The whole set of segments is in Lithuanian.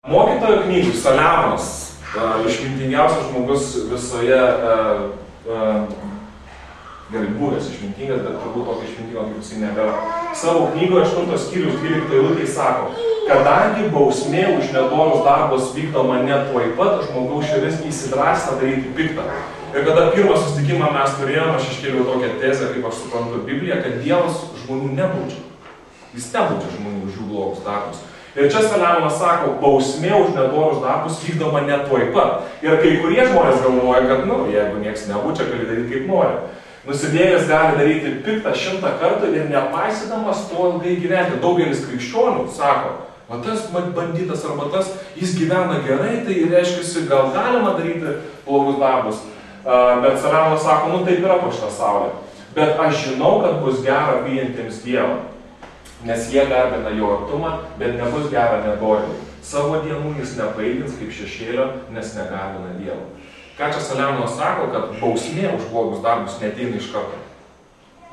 Mokytojo knygų Saliamonas, išmintingiausias žmogus visoje, gerai buvęs išmintingas, bet turbūt tokio išmintingo kaip jisai nebėra. Savo knygoje 8 skyriaus 12 eilutėje sako, kadangi bausmė už nedorus darbus vykdoma ne tuoj pat, žmogaus širdis įsidrąsina daryti piktą. Ir kada pirmą susitikimą mes turėjome, aš iškėliau tokią tezę, kaip aš suprantu Bibliją, kad Dievas žmonių nebaudžia. Jis nebaudžia žmonių už jų blogus darbus. Ir čia Saliamonas sako, bausmė už nedorus darbus vykdoma ne tuoj pat. Ir kai kurie žmonės galvoja, kad, jeigu nieks nebaudžia, gali daryti kaip nori. Nusidėjęs gali daryti piktą 100 kartų ir nepaisydamas to ilgai gyventi. Daugelis krikščionių sako, va tas banditas arba tas, jis gyvena gerai, tai reiškia, gal galima daryti blogus darbus. Bet Saliamonas sako, taip yra po šitą saulę. Bet aš žinau, kad bus gera bijantiems Dievą. Nes jie garbina jo artumą, bet nebus gera nedorėliai. Savo dienų jis nepailgins kaip šešėlio, nes negarbina Dievo. Ką čia Saliamonas sako, kad bausmė už blogus darbus neateina iš karto.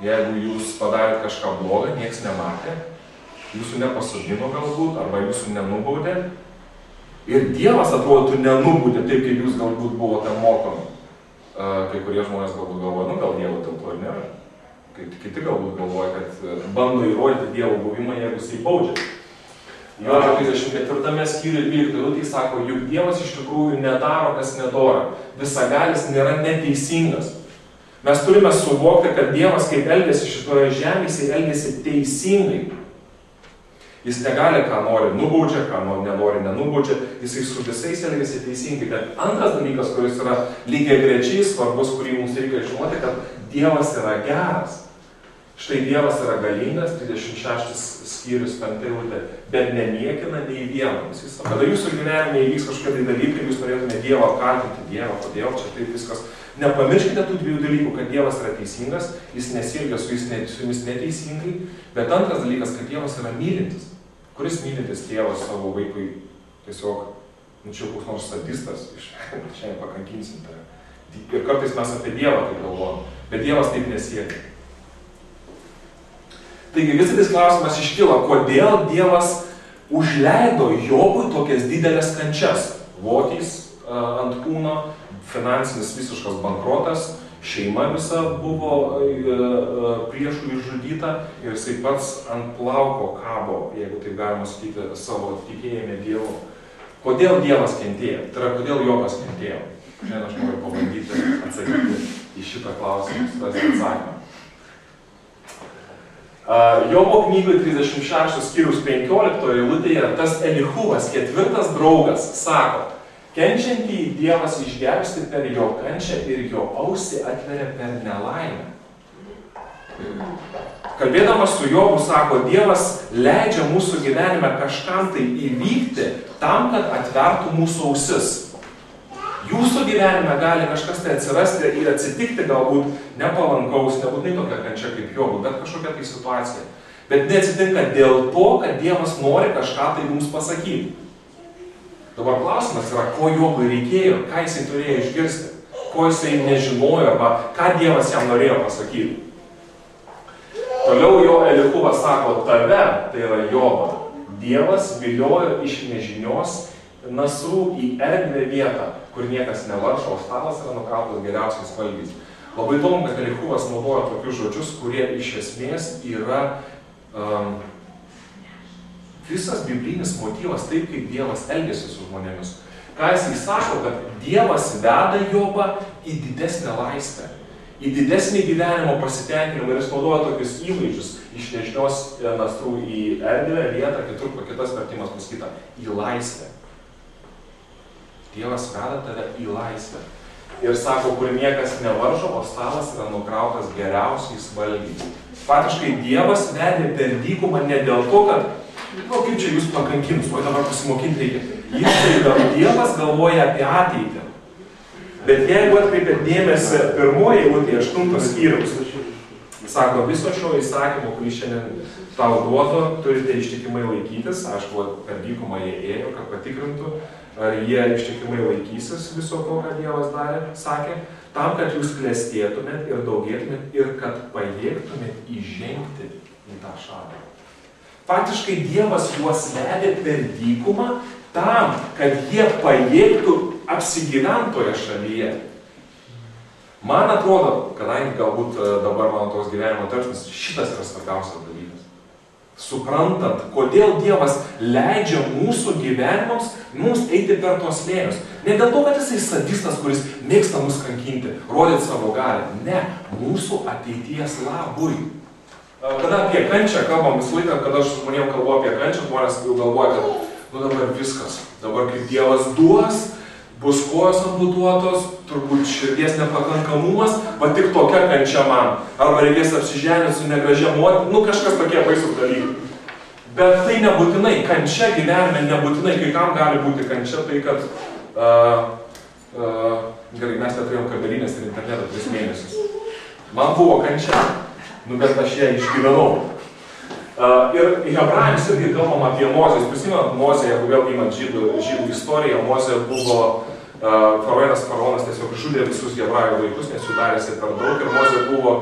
Jeigu jūs padarėt kažką blogą, nieks nematė, jūsų nepasodino galbūt, arba jūsų nenubaudė, ir Dievas atrodo nenubaudė taip, kaip jūs galbūt buvote mokomi. Kai kurie žmonės galbūt galvoja, gal Dievo dėl to ir nėra. Kiti galbūt galvoja, kad bando įrodyti Dievo buvimą, jeigu jisai baudžia. Jono 34 skyriuje 12 eilutėje sako, juk Dievas iš tikrųjų nedaro, kas nedora. Visagalis nėra neteisingas. Mes turime suvokti, kad Dievas, kaip elgiasi šitoje žemėje, jisai elgiasi teisingai. Jis negali, ką nori, nubaudžia, ką nenori, nenubaudžia. Jisai su visais elgiasi teisingai. Bet antras dalykas, kuris yra lygiagrečiai svarbus, kurį mums reikia žinoti, kad Dievas yra geras. Štai Dievas yra galingas, 36 skyrius 5 eilutė, bet neniekina nei vieno. Kada jūsų gyvenime įvyks kažkokie dalykai, jūs norėtume Dievą apkaltinti, Dievą, kodėl čia taip viskas. Nepamirškite tų dviejų dalykų, kad Dievas yra teisingas, jis nesielgia su jumis neteisingai, bet antras dalykas, kad Dievas yra mylintis. Kuris mylintis tėvas savo vaikui tiesiog, čia koks nors sadistas, šiandien pakankinsim tave. Ir kartais mes apie Dievą taip galvojam, bet Dievas taip nesielgia. Taigi visas klausimas iškyla, kodėl Dievas užleido Jobui tokias didelės kančias. Votys ant kūno, finansinis visiškas bankrotas, šeima visa buvo priešų išžudyta ir jisai pats ant plauko kabo, jeigu taip galima sakyti, savo tikėjime Dievu. Kodėl Dievas kentėjo? Tai yra, kodėl Jobas kentėjo? Šiandien aš noriu pabandyti atsakyti į šitą klausimą, surasti atsakymą. Jobo knygoje 36 skyriaus 15 eilutėje tas Elihuvas, 4 draugas, sako, kenčiantį Dievas išgelbsti per jo kančią ir jo ausį atveria per nelaimę. Kalbėdamas su Jobu, sako, Dievas leidžia mūsų gyvenime kažkam tai įvykti tam, kad atvertų mūsų ausis. Jūsų gyvenime gali kažkas tai atsirasti ir atsitikti galbūt nepalankaus, nebūtinai tokia kančia kaip Jobų, bet kažkokia tai situacija. Bet neatsitinka dėl to, kad Dievas nori kažką tai jums pasakyti. Dabar klausimas yra, ko Jobui reikėjo, ką jisai turėjo išgirsti, ko jisai nežinojo arba ką Dievas jam norėjo pasakyti. Toliau jo Elihuvas sako, tave, tai yra Jobą, Dievas viliojo iš nežinios nasrų į erdvę vietą, kur niekas nevaržo, o stalas yra nukrautas geriausiais valgiais. Labai įdomu, kad Elihuvas naudoja tokius žodžius, kurie iš esmės yra visas biblinis motyvas taip, kaip Dievas elgiasi su žmonėmis. Ką jisai sako, kad Dievas veda Jobą į didesnę laisvę, į didesnį gyvenimo pasitenkinimą ir jis naudoja tokius įvaizdžius iš nežinios nasrų į erdvę vietą, kitur kitas vertimas pasakyta, į laisvę. Dievas veda tave į laisvę. Ir sako, kur niekas nevaržo, o stalas yra nukrautas geriausiais valgiais. Faktiškai Dievas vedė per dykumą ne dėl to, kad, kaip čia jūs pakankinus, o dabar pasimokinti reikia. Dievas galvoja apie ateitį. Bet jeigu atkreipėt dėmesį pirmoje eilutėje 8 skyriaus, sako, viso šio įsakymo, kurį šiandien tau duoto, turite ištikimai laikytis. Aišku, per dykumą jie ėjo, kad patikrintų, ar jie ištikimai laikysis viso to, ką Dievas darė, sakė, tam, kad jūs klestėtumėt ir daugėtumėt ir kad pajėgtumėt įžengti į tą šalį. Faktiškai Dievas juos vedė per dykumą tam, kad jie pajėgtų apsigyventoje šalyje. Man atrodo, kadangi galbūt dabar mano tos gyvenimo tarpsnis, šitas yra svarbiausias dalykas. Suprantant, kodėl Dievas leidžia mūsų gyvenimams mums eiti per tos slėnius. Ne dėl to, kad jisai sadistas, kuris mėgsta mus kankinti, rodyti savo galią. Ne, mūsų ateities labui. Kada apie kančią kalbam visą laiką, kada aš su žmonėm kalbu apie kančią, žmonės jau galvoja, kad dabar viskas. Dabar kaip Dievas duos, bus kojos amputuotos, turbūt širdies nepakankamumas, va tik tokia kančia man. Arba reikės apsiženyti su negražia motina, kažkas tokie baisūs dalykai. Bet tai nebūtinai, kančia gyvenime nebūtinai, kai kam gali būti kančia, tai kad gerai, mes neturėjom kabelinės ir interneto 3 mėnesius. Man buvo kančia, bet aš ją išgyvenau. Ir Hebrajams irgi kalbam apie Mozę. Jūs prisimenat Mozę, jeigu vėl imant žydų istoriją, Mozė buvo faraonas tiesiog žudė visus Hebrajų vaikus, nes jų darėsi per daug, ir Mozė buvo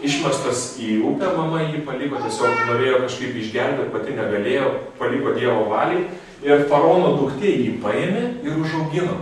išmestas į upę, mama jį paliko, tiesiog norėjo kažkaip išgelbėti, pati negalėjo, paliko Dievo valiai, ir faraono duktė jį paėmė ir užaugino.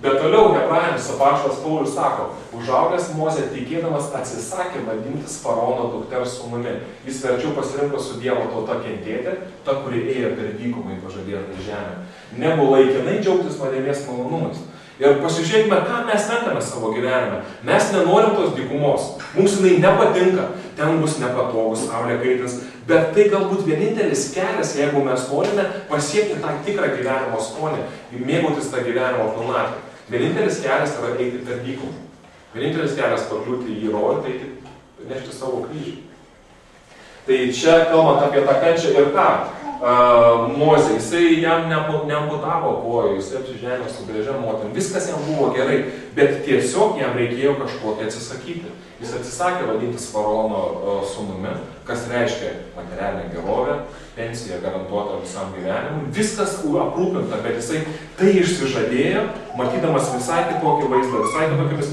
Bet toliau Hebrajams apaštalas Paulius sako, užaugęs Mozė tikėdamas atsisakė vadintis faraono dukters sūnumi. Jis verčiau pasirinko su Dievo tauta kentėti, ta, kuri ėjo per dykumą į pažadėtą žemę, negu laikinai džiaugtis nuodėmės malonumais. Ir pasižiūrėkime, ką mes renkame savo gyvenime. Mes nenorim tos dykumos. Mums jinai nepatinka, ten bus nepatogus, saulė kaitins, bet tai galbūt vienintelis kelias, jeigu mes norime pasiekti tą tikrą gyvenimo skonį, mėgautis tą gyvenimo pilnatvę. Vienintelis kelias yra eiti per dykumą. Vienintelis kelias pakliūti į rojų, tai eiti nešti savo kryžių. Tai čia kalbant apie tą kančią ir ką? Mozė, jisai jam neamputavo kojų, jisai apsiženė su gražia moterim, viskas jam buvo gerai, bet tiesiog jam reikėjo kažkokį atsisakyti. Jis atsisakė vadintis faraono sūnumi, kas reiškia materialinę gerovę, pensija garantuota visam gyvenimui, viskas aprūpinta, bet jisai tai išsižadėjo, matydamas visai kitokį vaizdą, visai kitokiamis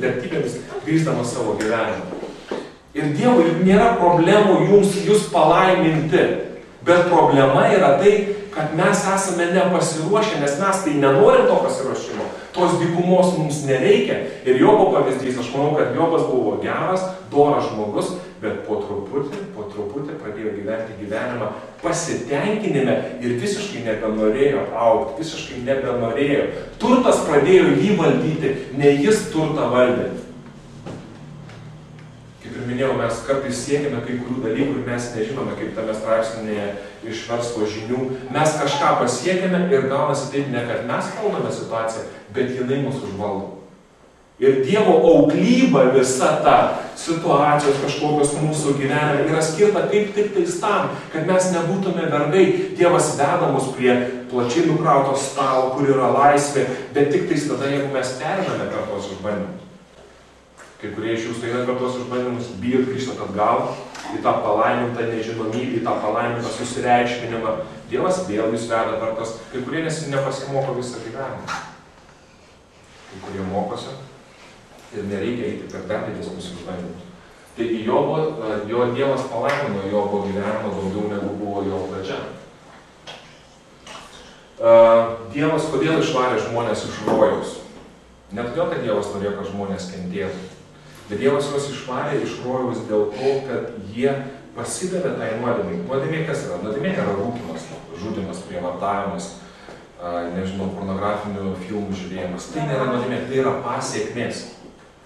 vertybėmis grįsdamas savo gyvenimą. Ir Dievui nėra problemų jūs palaiminti. Bet problema yra tai, kad mes esame nepasiruošę, nes mes tai nenorim to pasiruošimo. Tos dykumos mums nereikia. Ir Jobo pavyzdys, aš manau, kad Jobas buvo geras, doras žmogus, bet po truputį pradėjo gyventi gyvenimą pasitenkinime ir visiškai nebenorėjo augti, visiškai nebenorėjo. Turtas pradėjo jį valdyti, ne jis turtą valdė. Kaip ir minėjau, mes kartais siekime kai kurių dalykų ir mes nežinome, kaip tame straipsnėje iš verslo žinių. Mes kažką pasiekėme ir gaunasi taip, ne kad mes valdome situaciją, bet jinai mus užvaldo. Ir Dievo auklyba visa ta situacijos kažkokios mūsų gyvenime yra skirta kaip tik tais tam, kad mes nebūtume vergai. Dievas veda mus prie plačiai nukrauto stalo, kur yra laisvė, bet tik tais tada, jeigu mes periname per tos išbandymus. Kai kurie iš jūsų eina per tos išbandymus, bijot grįžtat atgal į tą palaimintą nežinomybę, į tą palaimintą susireikšminimą. Dievas vėl jūs veda per tas, kai kurie nepasimoko visą gyvenimą. Kai kurie mokosi ir nereikia eiti per dar didesnius išbandymus. Tai jo Dievas palaimino Jobo gyvenimą daugiau negu buvo jo pradžia. Dievas kodėl išvarė žmonės iš rojaus? Ne todėl, kad Dievas norėjo, kad žmonės kentėtų. Bet Dievas juos išvarė iš rojaus dėl to, kad jie pasidavė tai nuodėmei. Nuodėmė kas yra? Nuodėmė yra rūkymas, žudymas, prievartavimas, pornografinių filmų žiūrėjimas. Tai nėra nuodėmė, tai yra pasiekmės.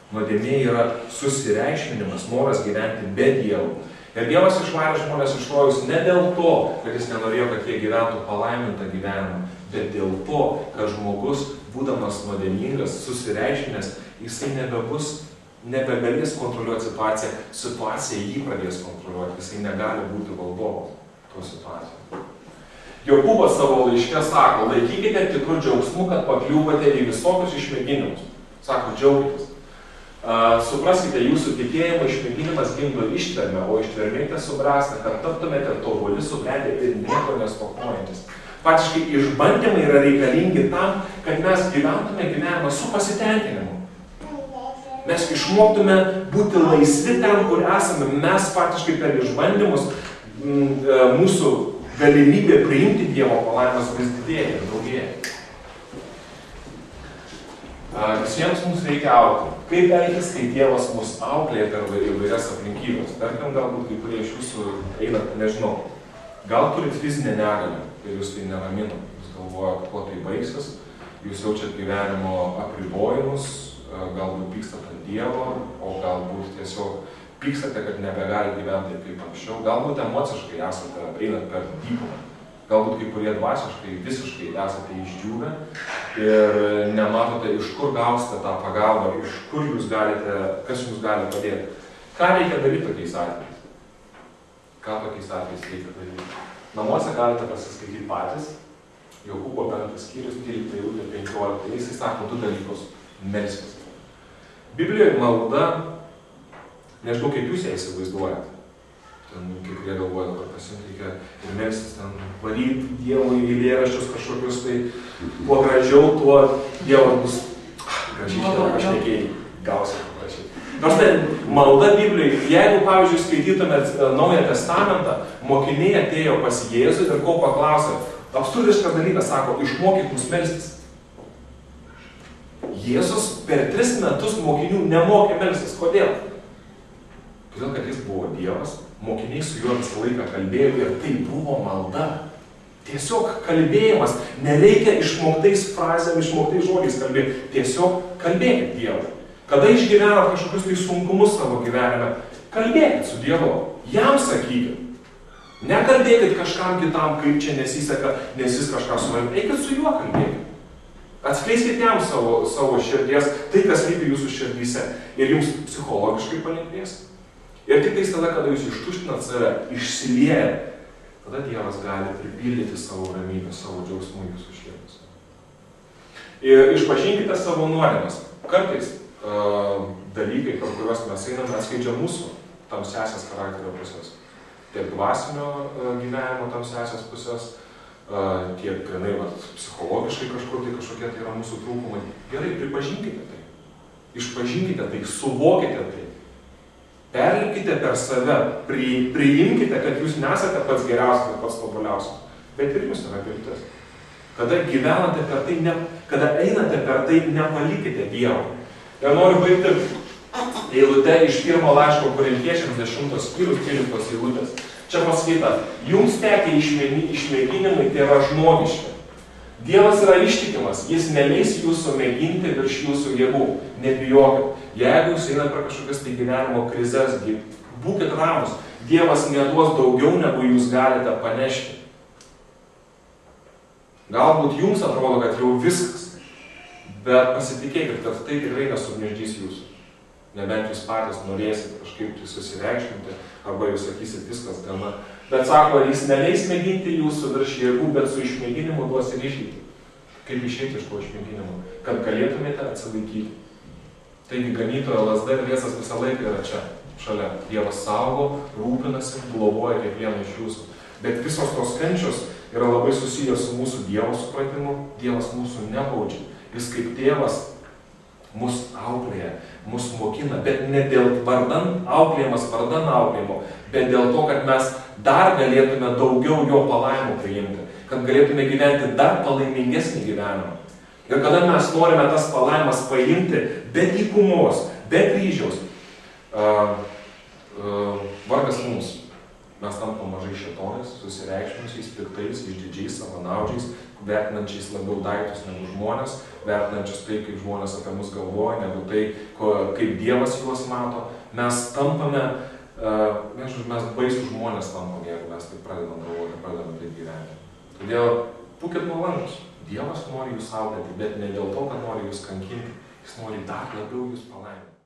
Nuodėmė yra susireikšminimas, noras gyventi be Dievo. Ir Dievas išvarė žmonės iš rojaus ne dėl to, kad jis nenorėjo, kad jie gyventų palaimintą gyvenimą, bet dėl to, kad žmogus, būdamas nuodėmingas, susireikšminęs, jisai nebegalės kontroliuoti situaciją, situacija jį pradės kontroliuoti, jisai negali būti valdovas to situacijos. Jokūbas savo laiške sako, laikykite tikrų džiaugsmų, kad pakliūvate į visokius išmėginimus. Sako, džiaugitės. Supraskite, jūsų tikėjimo išmėginimas gimdo ištvermę, o ištvermė subręsta, kad taptumėte tobuli, subrendę ir nieko nestokojantis. Faktiškai išbandymai yra reikalingi tam, kad mes gyventume gyvenimą su pasitenkinimu. Mes išmoktume būti laisvi ten, kur esame. Mes faktiškai per išbandymus mūsų galimybė priimti Dievo palaimas vis didėja ir daugėja. Visiems mums reikia augti. Kaip elgtis, kai Dievas mus auklėja per įvairias aplinkybės? Tarkim, galbūt kai kurie iš jūsų einate, nežinau, gal turit fizinę negalią ir jūs tai neramina. Jūs galvojate, kuo tai baigsis, jūs jaučiat gyvenimo apribojimus, galbūt pykstate ant Dievo, o galbūt tiesiog pykstate, kad nebegali gyventi kaip anksčiau. Galbūt emociškai esate, einat per dykumą. Galbūt kai kurie dvasiškai visiškai esate išdžiūvę ir nematote, iš kur gausite tą pagalbą, iš kur jūs galite, kas jums gali padėti. Ką reikia daryti tokiais atvejais? Ką tokiais atvejais reikia daryti? Namuose galite pasiskaityti patys. Jokūbo 5 skyrius, 13 eilutė 15. Jisai sako 2 dalykus. Melskis. Biblijoje malda, nežinau, kaip jūs ją įsivaizduojate. Ten kai kurie galvoja, kad pasiimti reikia ir melstis, ten varyti Dievui eilėraščius kažkokius, tai kuo gražiau, tuo Dievas bus gražiai, aš nekėjai, gausiu paprašyti. Nors tai malda Biblijoje, jeigu, pavyzdžiui, skaitytumėt Naują Testamentą, mokiniai atėjo pas Jėzų ir ko paklausė, absurdiškas dalykas sako, išmokyk mus melstis. Jėzus per 3 metus mokinių nemokė melstis. Kodėl? Todėl, kad jis buvo Dievas, mokiniai su juo visą laiką kalbėjo ir tai buvo malda. Tiesiog kalbėjimas, nereikia išmoktais frazėm, išmoktais žodžiais kalbėti, tiesiog kalbėkit Dievui. Kada išgyvenat kažkokius tai sunkumus savo gyvenime, kalbėkit su Dievu, jam sakykit. Nekalbėkit kažkam kitam, kaip čia nesiseka, nes jis kažką su manim, eikit su juo kalbėkit. Atskleiskit jam savo širdies, tai kas lypi jūsų širdyse ir jums psichologiškai palengvės. Ir tik tada, kada jūs ištuštinat save, išsiliejat, tada Dievas gali pripildyti savo ramybę, savo džiaugsmų jūsų širdis. Ir išpažinkite savo nuodėmes. Kartais dalykai, per kuriuos mes einame, atskleidžia mūsų tamsiasias charakterio pusės. Tiek dvasinio gyvenimo tamsiasias pusės, tiek grinai psichologiškai kažkur tai kažkokie tai yra mūsų trūkumai. Gerai, pripažinkite tai. Išpažinkite tai, suvokite tai. Perlipkite per save, priimkite, kad jūs nesate pats geriausias ir pats tobuliausias, bet ir jūs yra viltis. Kada gyvenate per tai, kada einate per tai, nepalikite Dievo. Ir noriu baigti eilutę iš 1 laiško Korintiečiams 10 skyrius 13 eilutės. Čia pasakyta, jums tekę išmėginimai, tai yra žmogiški. Dievas yra ištikimas, jis neleis jūsų mėginti virš jūsų jėgų. Nebijokit. Jeigu jūs einat per kažkokias tai gyvenimo krizes, būkit ramus. Dievas neduos daugiau, negu jūs galite panešti. Galbūt jums atrodo, kad jau viskas, bet pasitikėkit, kad tai tikrai nesugniuždys jūsų. Nebent jūs patys norėsit kažkaip tai susireikšminti, arba jūs sakysit viskas gana. Bet sako, jis neleis mėginti jūsų virš jėgų, bet su išmėginimu duos ir išeitį. Kaip išeiti iš to išmėginimo? Kad galėtumėte atsilaikyti. Taigi ganytojo lazda ir viesas visą laiką yra čia, šalia. Dievas saugo, rūpinasi, globoja kiekvieną iš jūsų. Bet visos tos kančios yra labai susijęs su mūsų Dievo supratimu. Dievas mūsų nebaudžia. Jis kaip tėvas mus auklėja, mus mokina, bet ne dėl auklėjimas vardan auklėjimo, bet dėl to, kad mes dar galėtume daugiau jo palaimų priimti, kad galėtume gyventi dar palaimingesnį gyvenimą. Ir kada mes norime tas palaimas paimti be dykumos, be kryžiaus, vargas mums. Mes tampam mažai šėtonais, susireikšminusiais, piktais, išdidžiais, savanaudžiais, vertinančiais labiau daiktus negu žmonės, vertinančius tai, kaip žmonės apie mus galvoja, negu tai, kaip Dievas juos mato. Mes tampame, mes baisų žmonės tampam, jeigu mes taip pradedam galvoti, pradedam taip gyventi. Todėl būkit nuolankus. Dievas nori jūs saugoti, bet ne dėl to, kad nori jūs kankinti. Jis nori dar labiau jūs palaiminti.